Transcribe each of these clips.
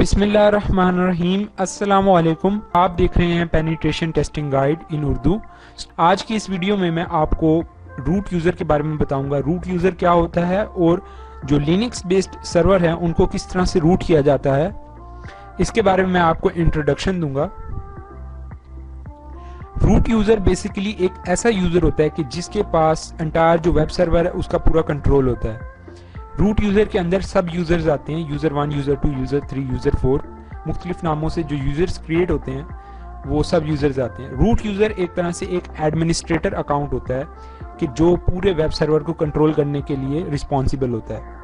बिस्मिल्लाहिर्रहमानिर्रहीम। अस्सलामुअलैकुम। आप देख रहे हैं पेनिट्रेशन टेस्टिंग गाइड इन उर्दू। आज की इस वीडियो में मैं आपको रूट यूज़र के बारे में बताऊंगा। रूट यूज़र क्या होता है और जो लिनक्स बेस्ड सर्वर है उनको किस तरह से रूट किया जाता है, इसके बारे में मैं आपको इंट्रोडक्शन दूंगा। रूट यूज़र बेसिकली एक ऐसा यूज़र होता है कि जिसके पास एंटायर जो वेब सर्वर है उसका पूरा कंट्रोल होता है। रूट यूज़र के अंदर सब यूज़र्स आते हैं, यूज़र 1, यूज़र 2, यूज़र 3, यूज़र 4, मुख्तलिफ नामों से जो यूज़र्स क्रिएट होते हैं वो सब यूज़र्स आते हैं। रूट यूज़र एक तरह से एक एडमिनिस्ट्रेटर अकाउंट होता है कि जो पूरे वेब सर्वर को कंट्रोल करने के लिए रिस्पॉन्सिबल होता है।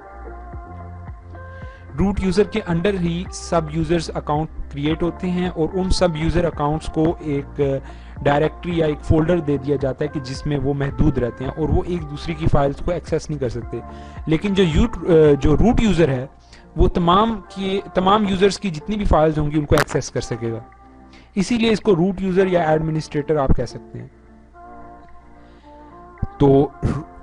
रूट यूज़र के अंडर ही सब यूज़र्स अकाउंट क्रिएट होते हैं और उन सब यूज़र अकाउंट्स को एक डायरेक्टरी या एक फोल्डर दे दिया जाता है कि जिसमें वो महदूद रहते हैं और वो एक दूसरे की फाइल्स को एक्सेस नहीं कर सकते। लेकिन जो रूट यूज़र है वो तमाम यूज़र्स की जितनी भी फाइल्स होंगी उनको एक्सेस कर सकेगा, इसीलिए इसको रूट यूज़र या एडमिनिस्ट्रेटर आप कह सकते हैं। तो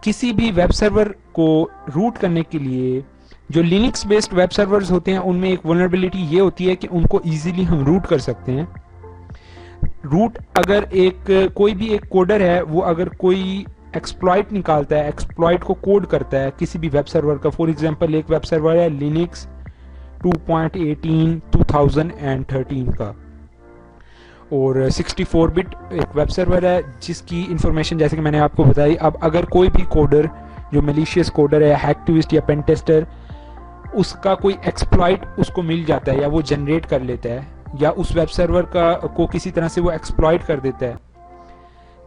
किसी भी वेब सर्वर को रूट करने के लिए जो लिनक्स बेस्ड वेब सर्वर्स होते हैं उनमें एक वल्नरेबिलिटी ये होती है कि उनको इजीली हम रूट कर सकते हैं। रूट अगर कोई भी एक कोडर है वो अगर कोई एक्सप्लॉइट निकालता है, एक्सप्लॉइट को कोड करता है किसी भी वेब सर्वर का, फॉर एग्जांपल एक वेब सर्वर है लिनक्स 2.18 2013 का और 64 बिट एक वेब सर्वर है जिसकी इंफॉर्मेशन जैसे कि मैंने आपको बताई। अब अगर कोई भी कोडर जो मैलिशियस कोडर है, हैकटिविस्ट या पेनटेस्टर, उसका कोई एक्सप्लॉइट उसको मिल जाता है या वो जनरेट कर लेता है या उस वेब सर्वर को किसी तरह से वो एक्सप्लॉइट कर देता है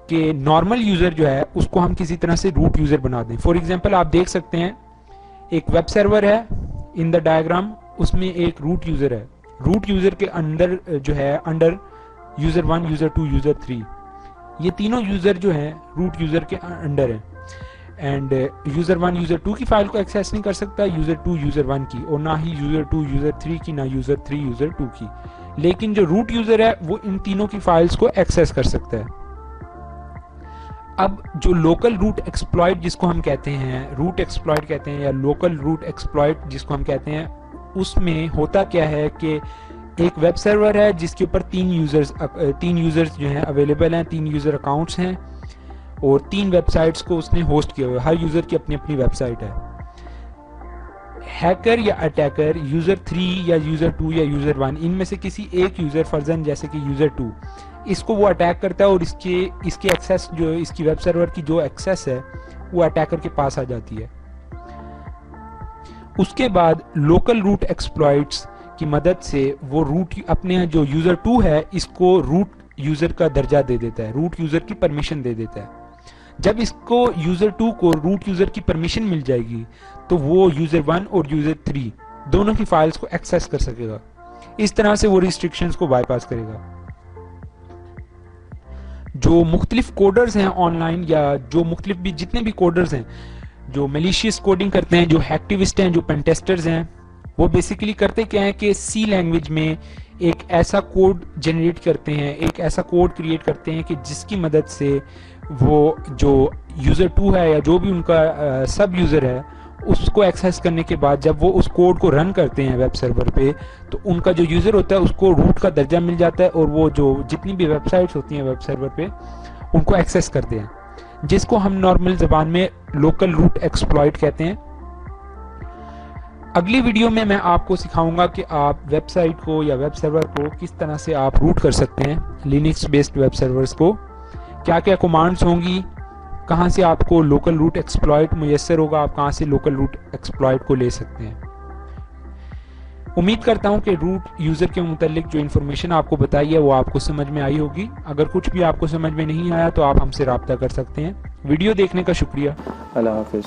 कि नॉर्मल यूज़र जो है उसको हम किसी तरह से रूट यूज़र बना दें। फॉर एग्जांपल आप देख सकते हैं एक वेब सर्वर है इन द डायग्राम, उसमें एक रूट यूज़र है। रूट यूज़र के अंदर जो है अंडर यूज़र 1, यूज़र 2, यूज़र 3, ये तीनों यूज़र जो हैं रूट यूज़र के अंडर हैं। एंड यूज़र 1 यूज़र 2 की फाइल को एक्सेस नहीं कर सकता, यूज़र 2 यूज़र 1 की, और ना ही यूज़र 2 यूज़र 3 की, ना यूज़र 3 यूज़र 2 की। लेकिन जो रूट यूज़र है वो इन तीनों की फाइल्स को एक्सेस कर सकता है। अब जो लोकल रूट एक्सप्लॉइट जिसको हम कहते हैं, रूट एक्सप्लॉइट कहते हैं या लोकल रूट एक्सप्लॉइट जिसको हम कहते हैं, उसमें होता क्या है कि एक वेब सर्वर है जिसके ऊपर तीन यूज़र्स जो हैं अवेलेबल हैं, 3 यूज़र अकाउंट्स हैं और 3 वेबसाइट्स को उसने होस्ट किया हुआ है। हर यूज़र की अपनी अपनी वेबसाइट है। हैकर या अटैकर यूज़र 3 या यूज़र 2 या यूज़र 1 इनमें से किसी एक यूज़र फर्जन जैसे कि यूज़र 2 इसको वो अटैक करता है और इसके एक्सेस जो इसकी वेब सर्वर की जो एक्सेस है वो अटैकर के पास आ जाती है। उसके बाद लोकल रूट एक्सप्लॉइट्स की मदद से वो रूट अपने जो यूज़र 2 है इसको रूट यूज़र का दर्जा दे देता है, रूट यूज़र की परमिशन दे देता है। जब इसको यूज़र 2 को रूट यूज़र की परमिशन मिल जाएगी तो वो यूज़र 1 और यूज़र 3 दोनों की फाइल्स को एक्सेस कर सकेगा। इस तरह से वो रिस्ट्रिक्शंस को बाईपास करेगा। जो मुख्तलिफ कोडर्स हैं ऑनलाइन या जो मुख्तलिफ भी जितने भी कोडर्स हैं जो मैलिशियस कोडिंग करते हैं, जो हैकटिविस्ट हैं, जो पेनटेस्टर्स हैं, वो बेसिकली करते क्या है कि सी लैंग्वेज में एक ऐसा कोड जनरेट करते हैं, एक ऐसा कोड क्रिएट करते हैं कि जिसकी मदद से वो जो यूज़र 2 है या जो भी उनका सब यूज़र है उसको एक्सेस करने के बाद जब वो उस कोड को रन करते हैं वेब सर्वर पे तो उनका जो यूज़र होता है उसको रूट का दर्जा मिल जाता है और वो जो जितनी भी वेबसाइट्स होती हैं वेब सर्वर पे उनको एक्सेस करते हैं, जिसको हम नॉर्मल ज़बान में लोकल रूट एक्सप्लॉइट कहते हैं। अगली वीडियो में मैं आपको सिखाऊंगा कि आप वेबसाइट को या वेब सर्वर को किस तरह से आप रूट कर सकते हैं। लिनक्स बेस्ड वेब सर्वर्स को क्या क्या कमांड्स होंगी, कहाँ से आपको लोकल रूट एक्सप्लॉइट मुयस्सर होगा, आप कहाँ से लोकल रूट एक्सप्लॉइट को ले सकते हैं। उम्मीद करता हूँ कि रूट यूज़र के मुतालिक जो इन्फॉर्मेशन आपको बताई है वो आपको समझ में आई होगी। अगर कुछ भी आपको समझ में नहीं आया तो आप हमसे रब्ता कर सकते हैं। वीडियो देखने का शुक्रिया। अल्लाह हाफिज़।